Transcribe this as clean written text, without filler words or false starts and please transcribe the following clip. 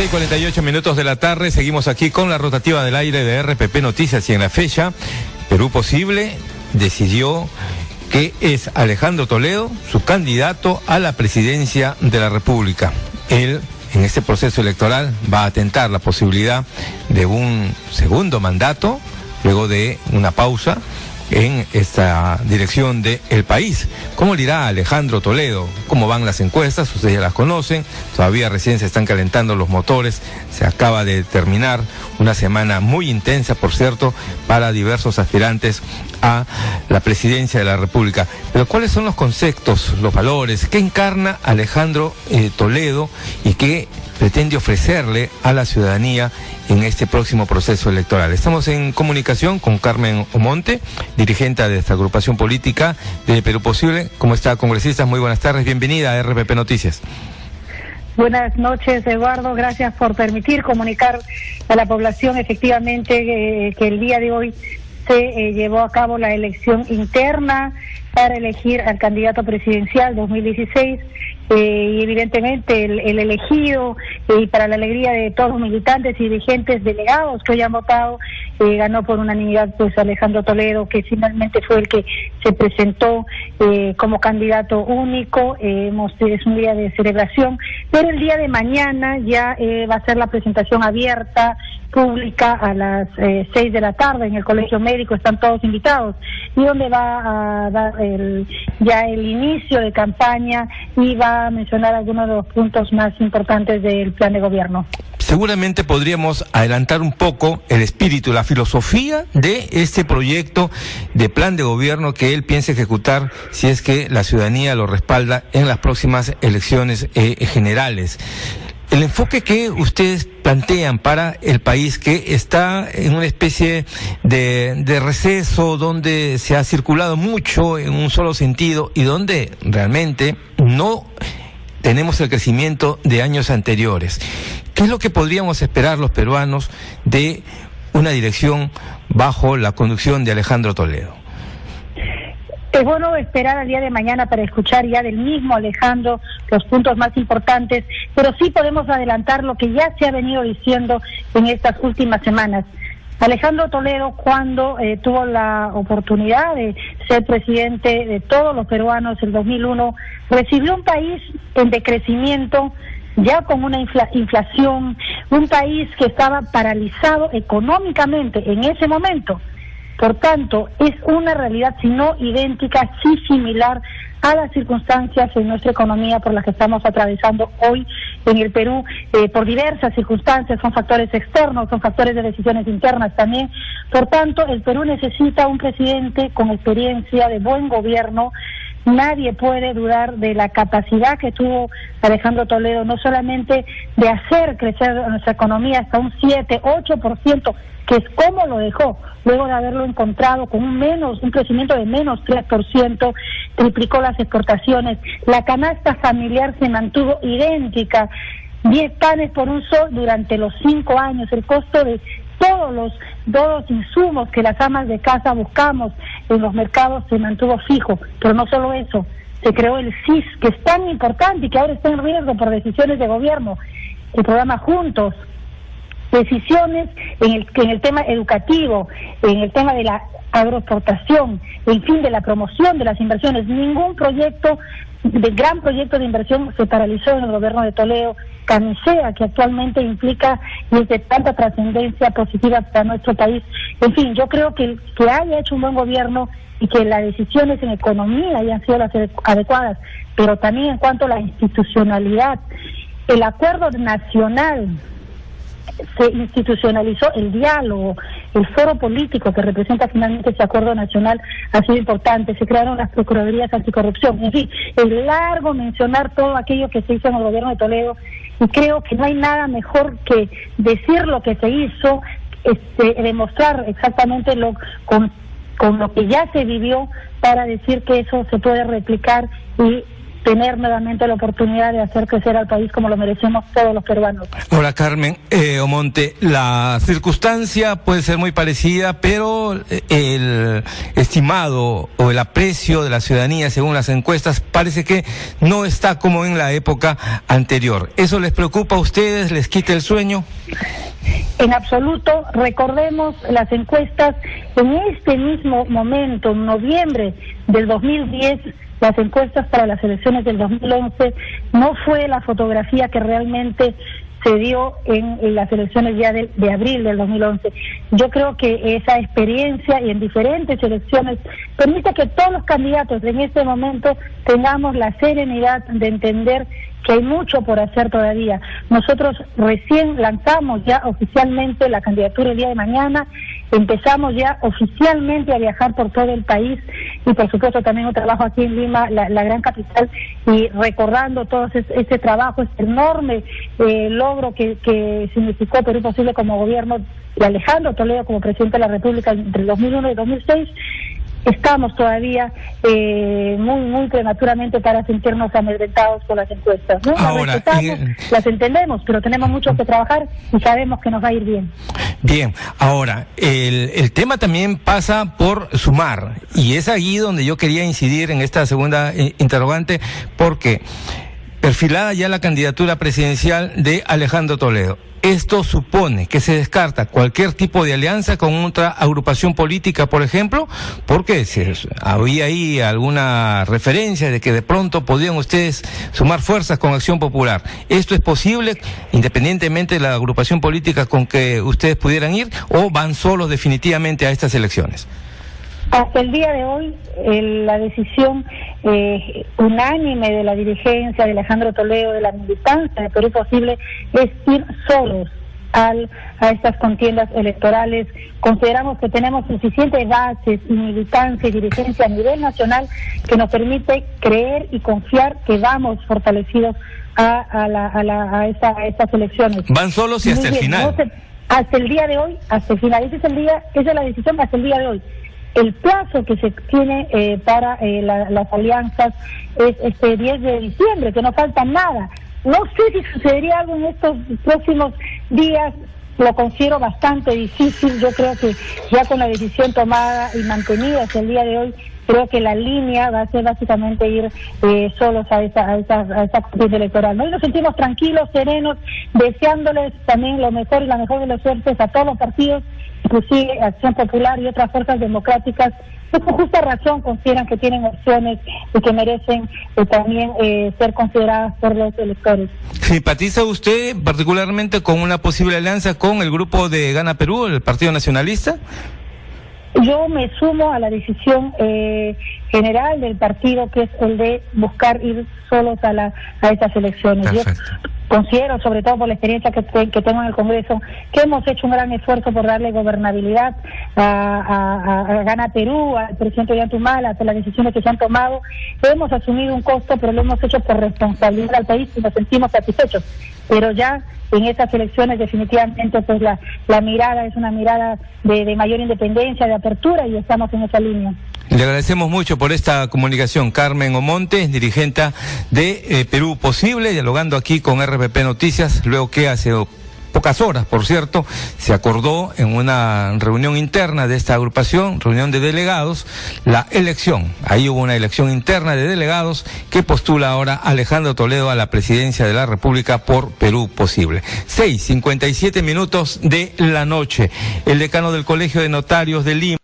6:48 de la tarde, seguimos aquí con la rotativa del aire de RPP Noticias y en la fecha, Perú Posible decidió que es Alejandro Toledo su candidato a la presidencia de la República. Él, en este proceso electoral, va a tentar la posibilidad de un segundo mandato, luego de una pausa en esta dirección del país. ¿Cómo le irá a Alejandro Toledo? ¿Cómo van las encuestas? Ustedes ya las conocen, todavía recién se están calentando los motores, se acaba de terminar una semana muy intensa, por cierto, para diversos aspirantes a la presidencia de la República. Pero ¿cuáles son los conceptos, los valores? ¿Qué encarna Alejandro Toledo y qué pretende ofrecerle a la ciudadanía en este próximo proceso electoral? Estamos en comunicación con Carmen Omonte, dirigente de esta agrupación política de Perú Posible. ¿Cómo está, congresista? Muy buenas tardes, bienvenida a RPP Noticias. Buenas noches, Eduardo, gracias por permitir comunicar a la población efectivamente que el día de hoy se llevó a cabo la elección interna para elegir al candidato presidencial 2016 y evidentemente el elegido y para la alegría de todos los militantes y dirigentes delegados que hoy han votado, ganó por unanimidad pues Alejandro Toledo, que finalmente fue el que se presentó como candidato único. Es un día de celebración, pero el día de mañana ya va a ser la presentación abierta, pública, a las 6 de la tarde en el Colegio Médico, están todos invitados, y donde va a dar ya el inicio de campaña y va a mencionar algunos de los puntos más importantes del plan de gobierno. Seguramente podríamos adelantar un poco el espíritu, la filosofía de este proyecto de plan de gobierno que él piensa ejecutar si es que la ciudadanía lo respalda en las próximas elecciones generales. El enfoque que ustedes plantean para el país, que está en una especie de receso, donde se ha circulado mucho en un solo sentido y donde realmente no tenemos el crecimiento de años anteriores. ¿Qué es lo que podríamos esperar los peruanos de una dirección bajo la conducción de Alejandro Toledo? Es bueno esperar al día de mañana para escuchar ya del mismo Alejandro los puntos más importantes, pero sí podemos adelantar lo que ya se ha venido diciendo en estas últimas semanas. Alejandro Toledo, cuando tuvo la oportunidad de ser presidente de todos los peruanos en 2001, recibió un país en decrecimiento, ya con una inflación, un país que estaba paralizado económicamente en ese momento. Por tanto, es una realidad, si no idéntica, sí similar a las circunstancias en nuestra economía por las que estamos atravesando hoy en el Perú, por diversas circunstancias, son factores externos, son factores de decisiones internas también. Por tanto, el Perú necesita un presidente con experiencia, de buen gobierno. Nadie puede dudar de la capacidad que tuvo Alejandro Toledo, no solamente de hacer crecer nuestra economía hasta un 7-8%, que es como lo dejó, luego de haberlo encontrado con un crecimiento de menos 3%, triplicó las exportaciones, la canasta familiar se mantuvo idéntica, 10 panes por un sol durante los 5 años, el costo de todos los insumos que las amas de casa buscamos en los mercados se mantuvo fijo, pero no solo eso, se creó el CIS, que es tan importante y que ahora está en riesgo por decisiones de gobierno, el programa Juntos, decisiones en el tema educativo, en el tema de la agroexportación, en fin, de la promoción de las inversiones. Ningún gran proyecto de inversión se paralizó en el gobierno de Toledo. Camisea, que actualmente implica y es de tanta trascendencia positiva para nuestro país. En fin, yo creo que haya hecho un buen gobierno y que las decisiones en economía hayan sido las adecuadas, pero también en cuanto a la institucionalidad, el acuerdo nacional, se institucionalizó el diálogo, el foro político que representa finalmente ese acuerdo nacional ha sido importante, se crearon las procuradurías anticorrupción, en fin, es largo mencionar todo aquello que se hizo en el gobierno de Toledo y creo que no hay nada mejor que decir lo que se hizo, demostrar exactamente con lo que ya se vivió para decir que eso se puede replicar y tener nuevamente la oportunidad de hacer crecer al país como lo merecemos todos los peruanos. Hola Carmen Omonte, la circunstancia puede ser muy parecida, pero el estimado o el aprecio de la ciudadanía según las encuestas parece que no está como en la época anterior. ¿Eso les preocupa a ustedes? ¿Les quita el sueño? En absoluto. Recordemos las encuestas en este mismo momento, en noviembre del 2010, las encuestas para las elecciones del 2011 no fue la fotografía que realmente se dio en las elecciones ya de abril del 2011. Yo creo que esa experiencia y en diferentes elecciones permite que todos los candidatos en este momento tengamos la serenidad de entender que hay mucho por hacer todavía. Nosotros recién lanzamos ya oficialmente la candidatura el día de mañana, empezamos ya oficialmente a viajar por todo el país y por supuesto también un trabajo aquí en Lima, la gran capital, y recordando todo este trabajo, este enorme logro que significó Perú Posible como gobierno y Alejandro Toledo como presidente de la República entre el 2001 y 2006. Estamos todavía muy prematuramente para sentirnos amedrentados por las encuestas, ¿no? Ahora, las respetamos, las entendemos, pero tenemos mucho que trabajar y sabemos que nos va a ir bien. Bien, ahora, el tema también pasa por sumar, y es ahí donde yo quería incidir en esta segunda interrogante, porque perfilada ya la candidatura presidencial de Alejandro Toledo. ¿Esto supone que se descarta cualquier tipo de alianza con otra agrupación política, por ejemplo? Porque había ahí alguna referencia de que de pronto podrían ustedes sumar fuerzas con Acción Popular. ¿Esto es posible independientemente de la agrupación política con que ustedes pudieran ir, o van solos definitivamente a estas elecciones? Hasta el día de hoy, la decisión unánime de la dirigencia de Alejandro Toledo, de la militancia de Perú Posible, es ir solos a estas contiendas electorales. Consideramos que tenemos suficientes bases y militancia y dirigencia a nivel nacional que nos permite creer y confiar que vamos fortalecidos a estas elecciones. Van solos y hasta el final. Hasta el día de hoy, hasta el final. Esa es la decisión hasta el día de hoy. El plazo que se tiene para las alianzas es este 10 de diciembre, que no falta nada. No sé si sucedería algo en estos próximos días, lo considero bastante difícil. Yo creo que ya con la decisión tomada y mantenida hasta el día de hoy, creo que la línea va a ser básicamente ir solos a esa contienda electoral, ¿no? Y nos sentimos tranquilos, serenos, deseándoles también lo mejor y la mejor de las suertes a todos los partidos, inclusive Acción Popular y otras fuerzas democráticas, que por justa razón consideran que tienen opciones y que merecen también ser consideradas por los electores. ¿Simpatiza usted particularmente con una posible alianza con el grupo de Gana Perú, el Partido Nacionalista? Yo me sumo a la decisión general del partido, que es el de buscar ir solos a estas elecciones. Perfecto. Yo considero, sobre todo por la experiencia que tengo en el Congreso, que hemos hecho un gran esfuerzo por darle gobernabilidad a Gana Perú, al presidente Ollantumala, por las decisiones que se han tomado. Hemos asumido un costo, pero lo hemos hecho por responsabilidad al país y nos sentimos satisfechos. Pero ya en estas elecciones definitivamente pues la mirada es una mirada de mayor independencia, de apertura, y estamos en esa línea. Le agradecemos mucho por esta comunicación. Carmen Omonte, dirigente de Perú Posible, dialogando aquí con RPP Noticias, luego que hace pocas horas, por cierto, se acordó en una reunión interna de esta agrupación, reunión de delegados, la elección. Ahí hubo una elección interna de delegados que postula ahora Alejandro Toledo a la presidencia de la República por Perú Posible. 6:57 de la noche. El decano del Colegio de Notarios de Lima